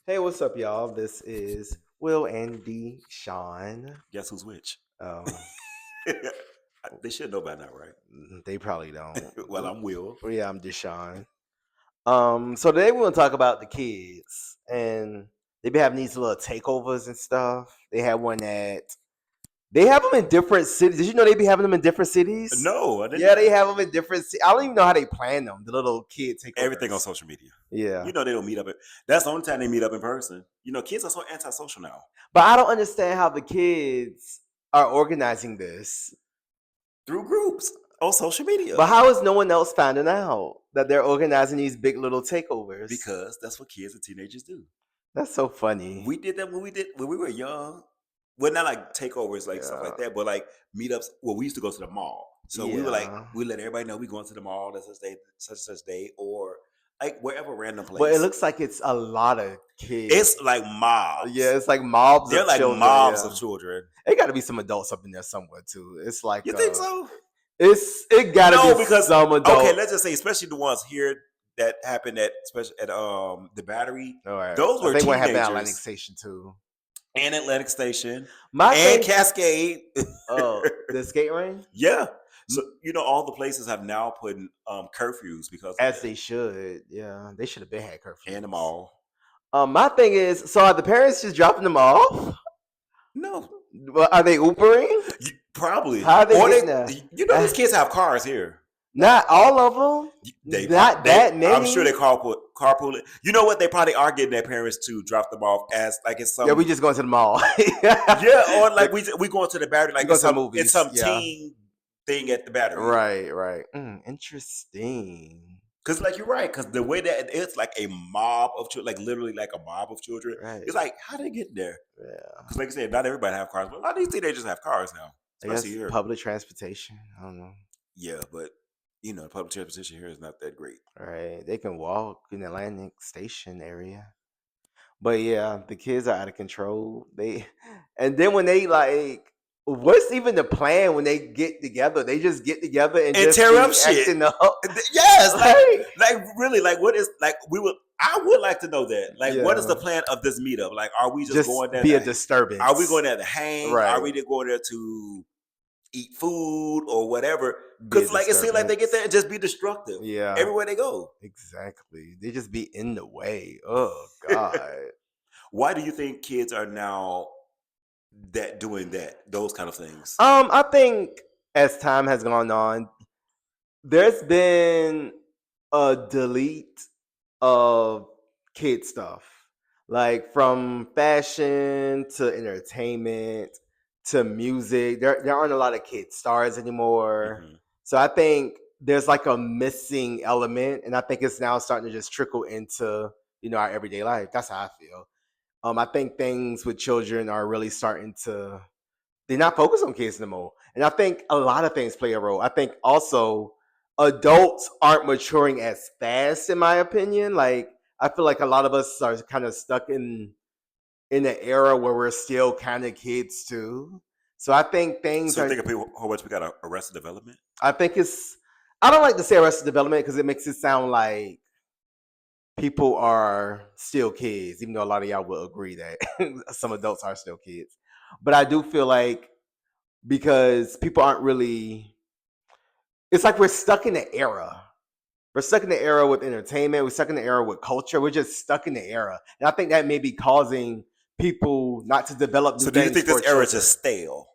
Hey, what's up, y'all? This is Will and D. Sean. Guess who's which? Oh, They should know by now, right? they probably don't. Well, I'm Will. Yeah, I'm Deshaun. So today we're gonna talk about the kids, and they be having these little takeovers and stuff. They have them in different cities. Did you know they be having them in different cities? No, I didn't Yeah, know they that. have them in different. I don't even know how they plan them. The little kid Everything on takeovers. social media. Yeah, You know they don't meet up. That's the only time they meet up in person. Kids are so antisocial now. but I don't understand how the kids are organizing this. Through groups on social media. But how is no one else finding out that they're organizing these big little takeovers? Because that's what kids and teenagers do. That's so funny. We did that when we were young. Well, not like takeovers, like stuff Yeah. like that, but like meetups. Well, we used to go to the mall. So we were like, Yeah. we let everybody know we going to the mall that's such and such day, or like wherever random But it place. looks like it's a lot of kids. It's like mobs. Yeah, it's like mobs They're of like children. mobs Yeah. of children. It got to be some adults up in there somewhere too. It's like You think so? it got to No, be because some adult. okay, let's just say, especially the ones here that happened at especially at the Battery. All right. Those were I think what happened at teenagers. Atlantic Station too. And Atlantic Station My and thing. Cascade. Oh, the skate ring. Yeah. So all the places have now put in curfews because of As that. they should. Yeah, they should have been had curfews. And the mall. My thing is, so are the parents just dropping them off? No. Well, are they Ubering? Probably. How are they getting there? These kids have cars here. Not all of them. Not that many. I'm sure they carpool it. You know what? They probably are getting their parents to drop them off as like it's some. Yeah, we just going to the mall. Yeah, or like we going to the Battery like go to the movies, it's some yeah. teen thing at the Battery. Right. Interesting. Because like you're right. Because the way that it's like a mob of children, like literally like a mob of children. Right. It's like how they get there? Yeah. Because like I said, not everybody have cars, but a lot of these teenagers have cars now, I guess especially here. public transportation. I don't know. Yeah, but public transportation here is not that great. Right. They can walk in the Atlantic Station area. But yeah, the kids are out of control. And then when they like, what's even the plan when they get together? They just get together and just tear up shit. Up. Yes, like really, like what is like I would like to know that. Like, what is the plan of this meetup? Like, are we just going there? Be a disturbance. Are we going there to hang? Right. Are we going there to eat food or whatever? Because like it seems like they get there and just be destructive. Yeah, everywhere they go. Exactly. They just be in the way. Oh God. Why do you think kids are now doing those kind of things? I think as time has gone on, there's been a delete of kid stuff, like from fashion to entertainment to music. There aren't a lot of kid stars anymore. Mm-hmm. So I think there's like a missing element, and I think it's now starting to just trickle into our everyday life. That's how I feel. I think things with children are really starting to. They're not focused on kids anymore, and I think a lot of things play a role. I think also adults aren't maturing as fast, in my opinion. Like I feel like a lot of us are kind of stuck in an era where we're still kind of kids too. So I think things. So think of how much we got Arrested Development. I think it's. I don't like to say Arrested Development because it makes it sound like people are still kids, even though a lot of y'all will agree that some adults are still kids. But I do feel like because people aren't really. It's like we're stuck in the era. We're stuck in the era with entertainment. We're stuck in the era with culture. We're just stuck in the era. And I think that may be causing people not to develop new things. So do you think this era is just stale?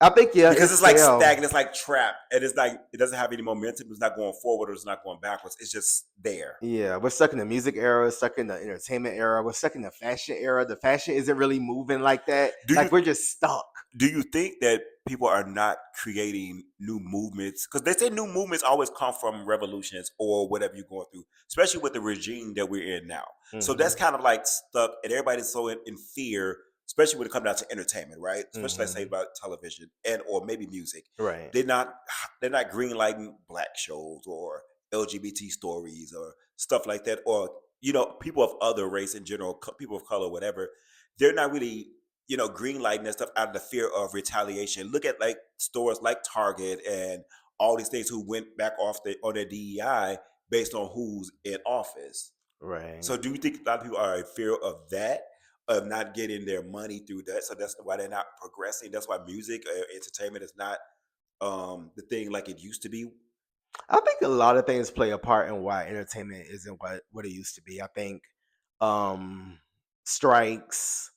I think, yeah. Because it's like stagnant, it's like trapped. And it's like, it doesn't have any momentum. It's not going forward or it's not going backwards. It's just there. Yeah, we're stuck in the music era. We're stuck in the entertainment era. We're stuck in the fashion era. The fashion isn't really moving like that. We're just stuck. Do you think that people are not creating new movements? Because they say new movements always come from revolutions or whatever you're going through, especially with the regime that we're in now. Mm-hmm. So that's kind of like stuck, and everybody's so in fear, especially when it comes down to entertainment, right? Especially let's say about television and or maybe music. Right. They're not greenlighting black shows or LGBT stories or stuff like that, or people of other race in general, people of color, whatever. They're not really greenlighting that stuff out of the fear of retaliation. Look at like stores like Target and all these things who went back on their DEI based on who's in office. Right. So do you think a lot of people are in fear of that, of not getting their money through that? So that's why they're not progressing. That's why music, entertainment is not the thing like it used to be. I think a lot of things play a part in why entertainment isn't what it used to be. I think um strikes,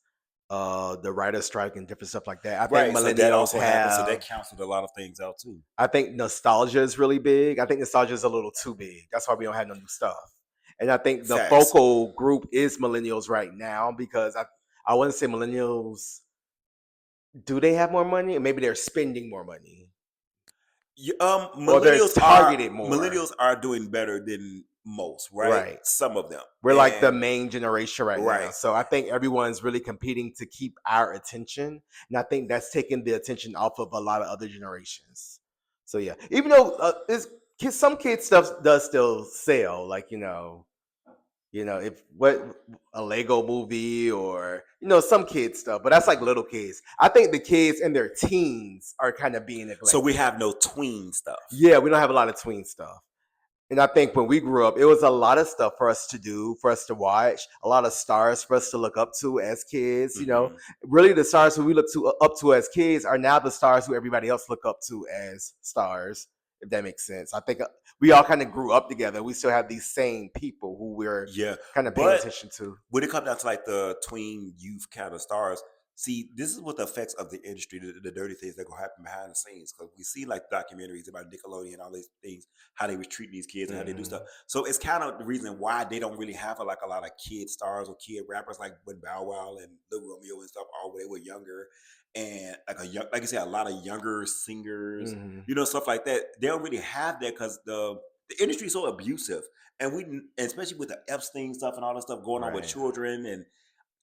the writer strike and different stuff like that. I think Right. So that millennials also happened. So that have canceled a lot of things out too. I think nostalgia is really big. I think nostalgia is a little too big. That's why we don't have no new stuff. And I think the Facts. focal group is millennials right now because I wouldn't say millennials, do they have more money? Maybe they're spending more money. Or they're targeted more. Millennials are doing better than most, right? Right. Some of them, We're like the and main generation right now. right. So I think everyone's really competing to keep our attention. And I think that's taking the attention off of a lot of other generations. So yeah, even though some kids stuff does still sell, like if what a Lego movie or some kids stuff, but that's like little kids. I think the kids in their teens are kind of being So we neglected. have no tween stuff. Yeah, we don't have a lot of tween stuff. And I think when we grew up, it was a lot of stuff for us to do, for us to watch, a lot of stars for us to look up to as kids. Hmm. Really the stars who we look to up to as kids are now the stars who everybody else look up to as stars. If that makes sense, I think we all kind of grew up together. We still have these same people who we're Yeah, kind of paying but attention to. when it comes down to like the tween youth kind of stars, see, this is what the effects of the industry, the dirty things that go happen behind the scenes. Because we see like documentaries about Nickelodeon and all these things, how they was treating these kids and how they do stuff. Hmm. So it's kind of the reason why they don't really have like a lot of kid stars or kid rappers like when Bow Wow and Lil Romeo and stuff, all when they were younger, and like like you said, a lot of younger singers, Hmm. stuff like that. They don't really have that because the industry is so abusive, and especially with the Epstein stuff and all that stuff going on with Right. children, and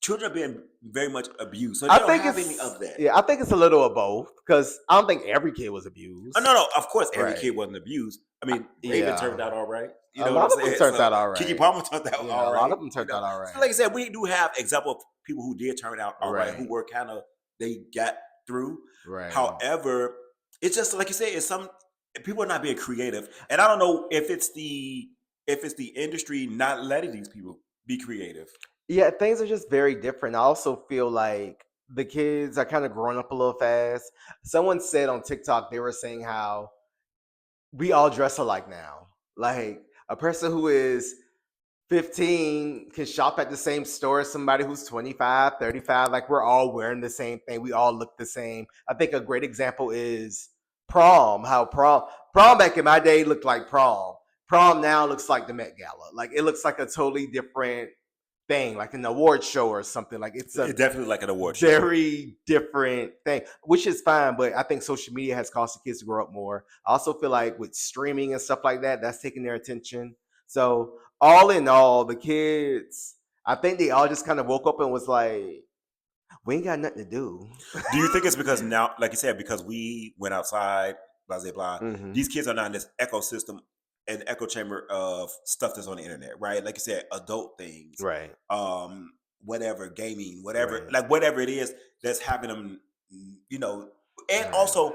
children are being very much abused, so they I don't think have any it's of that. yeah. I think it's a little of both because I don't think every kid was Oh, abused. no, of course, every Right. kid wasn't abused. I mean, Raven turned Yeah. out all right. You A know what I'm lot of them saying? turned So out all Kiki right. Palmer turned out Yeah, all a lot right. of them turned out all So right. like I said, we do have example of people who did turn out all right, who Right. were kind of they got through. Right. However, it's just like you say, it's some people are not being creative, and I don't know if it's the industry not letting these people be creative. Yeah, things are just very different. I also feel like the kids are kind of growing up a little fast. Someone said on TikTok they were saying how we all dress alike now. Like a person who is 15 can shop at the same store as somebody who's 25, 35. Like we're all wearing the same thing. We all look the same. I think a great example is prom. How prom back in my day looked like prom. Prom now looks like the Met Gala. Like it looks like a totally different thing, like an award show or something. Like it's a It's definitely like an award show. very different thing, which is fine. But I think social media has caused the kids to grow up more. I also feel like with streaming and stuff like that, that's taking their attention. So all in all, the kids, I think they all just kind of woke up and was like, "We ain't got nothing to do." Do you think it's because now, like you said, because we went outside, blah blah blah? Hmm. These kids are not in this ecosystem, an echo chamber of stuff that's on the internet, right? Like you said, adult things, Right. whatever, gaming, whatever, Right. like whatever it is that's having them, you know. And Right. also,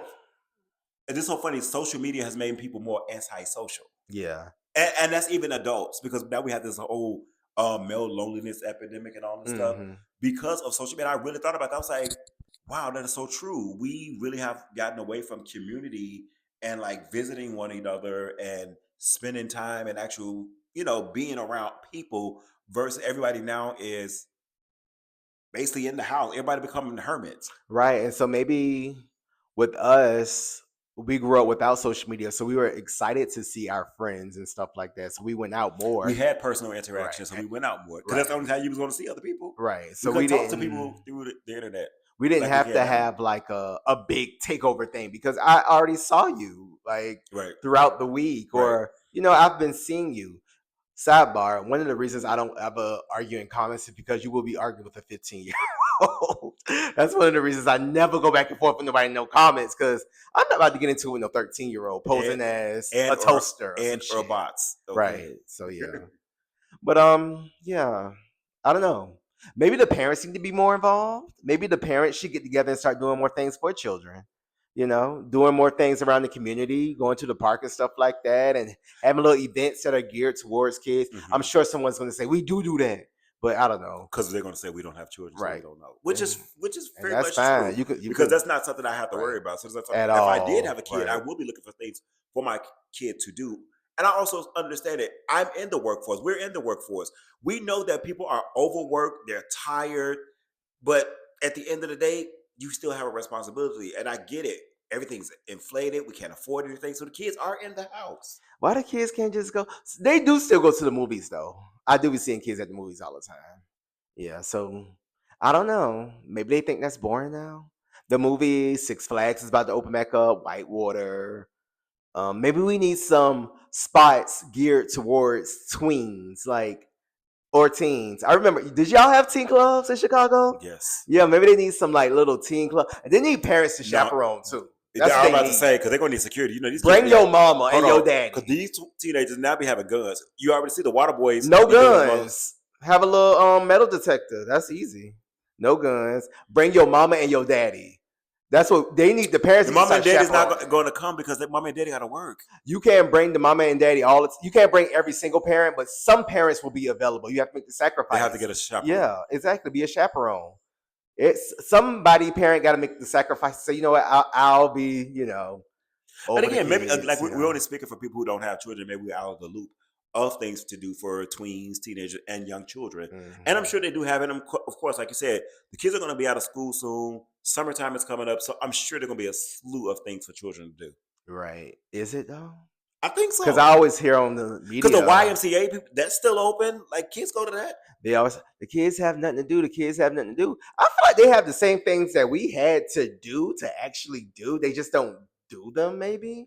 and this is so funny. Social media has made people more antisocial, Yeah. and that's even adults because now we have this whole male loneliness epidemic and all this stuff Hmm. because of social media. I really thought about that. I was like, wow, that is so true. We really have gotten away from community and like visiting one another and spending time and actual, being around people versus everybody now is basically in the house. Everybody becoming hermits. Right. And so maybe with us, we grew up without social media. So we were excited to see our friends and stuff like that. So we went out We more. had personal Right. interaction, so we went out more because that's the Right. only time you was going to see other people. Right. We So couldn't talk to people through the internet we didn't like we have to can now. have like a big takeover thing because I already saw you like Right, throughout the week, right. or I've been seeing you. Sidebar, one of the reasons I don't ever argue in comments is because you will be arguing with a 15-year old. That's one of the reasons I never go back and forth with nobody in no comments because I'm not about to get into it with no 13-year-old And posing as and a or toaster or some and or shit. bots. Okay. Right. So yeah. But yeah. I don't know. Maybe the parents need to be more involved. Maybe the parents should get together and start doing more things for children. doing more things around the community, going to the park and stuff like that, and having little events that are geared towards kids. I'm sure someone's going to say we do that, but I don't know. Because they're going to say we don't have children, so we Right. don't know. Which is And very that's much true. fine. You Because could that's not something I have to right worry about. So that's something, at if I did have all. a kid, I Right. will be looking for things for my kid to do. And I also understand that I'm in the workforce. We're in the workforce. We know that people are overworked, they're tired, but at the end of the day, you still have a responsibility. And I get it. Everything's inflated. We can't afford anything. So the kids are in the house. Why the kids can't just go? They do still go to the movies though. I do be seeing kids at the movies all the time. Yeah, so I don't know. Maybe they think that's boring now. The movie Six Flags is about to open back up. Whitewater. Maybe we need some spots geared towards tweens, or teens. I remember. Did y'all have teen clubs in Chicago? Yes. Yeah, maybe they need some little teen club. And they need parents to No, chaperone too. I That's what was they about to need. say, because they're going to need security. These kids Bring be your mama hold and your on, because daddy. these teenagers now be having guns. You already see the water boys. No be doing the most. guns. Have a little metal detector. That's easy. No guns. Bring your mama and your daddy. That's what they need. The parents The need to mama and start daddy's not chaperoning. going to come because the mama and daddy got to work. You can't bring the mama and daddy you can't bring every single parent, but some parents will be available. You have to make the sacrifice. They have to get a chaperone. Yeah, exactly. Be a chaperone. It's somebody parent got to make the sacrifice. Say, you know what, I'll be, over And again, the maybe kids, like we're only speaking for people who don't have children. Maybe we're out of the loop of things to do for tweens, teenagers, and young children. Mm-hmm. And I'm sure they do have it. Of course, like you said, the kids are going to be out of school soon. Summertime is coming up, so I'm sure there's going to be a slew of things for children to do. Right? Is it though? I think so. Because I always hear on the media. Because the YMCA, people, that's still open. Like, kids go to that. The kids have nothing to do. The kids have nothing to do. I feel like they have the same things that we had to do to actually do. They just don't do them, maybe.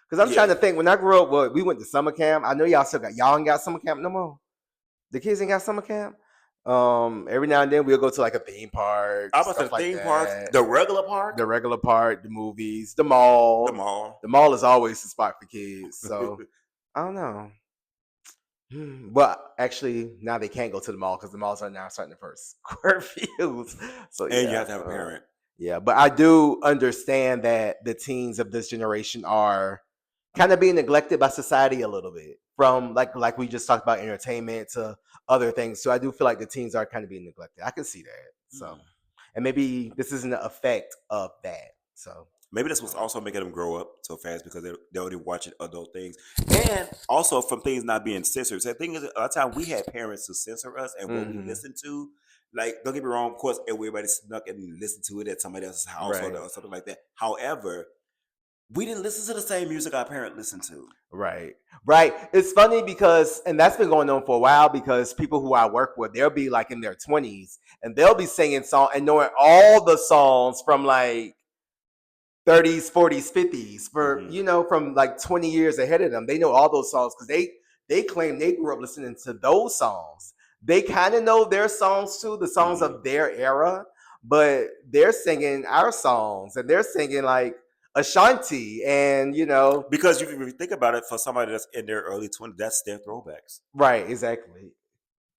Because I'm trying to think. When I grew up, we went to summer camp. I know y'all ain't got summer camp no more. The kids ain't got summer camp. Every now and then we'll go to like a theme park. I was stuff at the like theme that. parks, the regular park, the movies, the mall. The mall is always the spot for kids. So I don't know. But actually, now they can't go to the mall because the malls are now starting to first curfews. So and you have to have a parent. Yeah, but I do understand that the teens of this generation are kind of being neglected by society a little bit. From like we just talked about entertainment to other things. So I do feel like the teens are kind of being neglected. I can see that. So, and maybe this is an effect of that. So maybe that's what's also making them grow up so fast because they're only watching adult things, and also from things not being censored. So the thing is, a lot of time we had parents to censor us and what we listen to. Like, don't get me wrong, of course, everybody snuck and listened to it at somebody else's house or something like that. However, we didn't listen to the same music our parents listened to. Right. It's funny because, and that's been going on for a while, because people who I work with, they'll be like in their 20s and they'll be singing songs and knowing all the songs from like 30s, 40s, 50s for, from like 20 years ahead of them. They know all those songs because they claim they grew up listening to those songs. They kind of know their songs too, the songs of their era, but they're singing our songs and they're singing like Ashanti and, Because if you think about it, for somebody that's in their early 20s, that's their throwbacks. Right, exactly.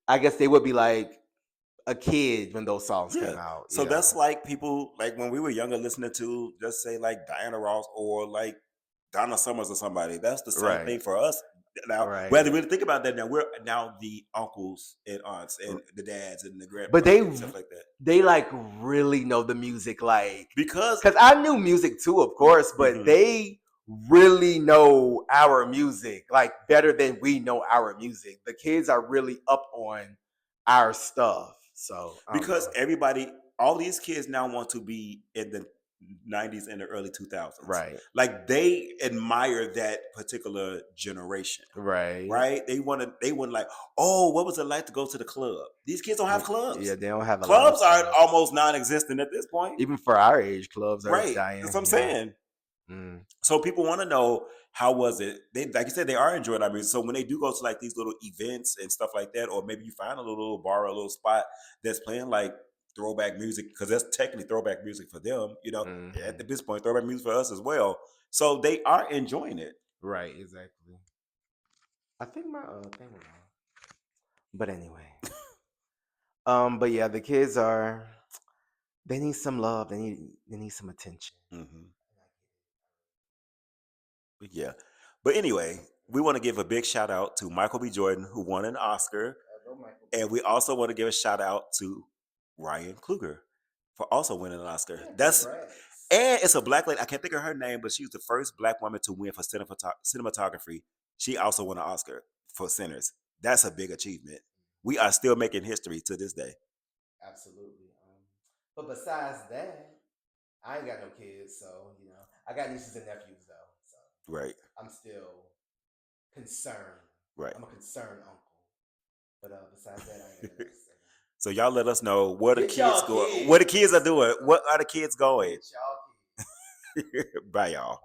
I guess they would be like a kid when those songs came out. So that's like people, like when we were younger, listening to, just say, like Diana Ross or like Donna Summers or somebody. That's the same thing for us. Now, whether we really think about that, now we're now the uncles and aunts and the dads and the grandparents and stuff like that. They like really know the music, like, because I knew music too, of course, but they really know our music like better than we know our music. The kids are really up on our stuff. So because everybody, all these kids now want to be in the 90s and the early 2000s. Right. Like they admire that particular generation. Right. They want like, oh, what was it like to go to the club? These kids don't have clubs. Yeah, they don't have clubs are almost non-existent at this point. Even for our age, clubs are dying. That's what I'm saying. So people want to know, how was it? They, like you said, they are enjoying our music. So when they do go to like these little events and stuff like that, or maybe you find a little bar or a little spot that's playing like throwback music, because that's technically throwback music for them, at this point, throwback music for us as well. So they are enjoying it. Right, exactly. I think my thing was on. But anyway. But yeah, the kids they need some love. They need some attention. Yeah. But anyway, we want to give a big shout out to Michael B. Jordan, who won an Oscar. And we also want to give a shout out to Ryan Kluger for also winning an Oscar. And it's a black lady. I can't think of her name, but she was the first black woman to win for cinematography. She also won an Oscar for Sinners. That's a big achievement. We are still making history to this day. Absolutely. But besides that, I ain't got no kids, so I got nieces and nephews though. So right, I'm still concerned. Right. I'm a concerned uncle. But besides that, I ain't got nothing to say. So y'all let us know where the Get kids y'all go. kids. What the kids are doing. What are the kids going? Get y'all kids. Bye, y'all.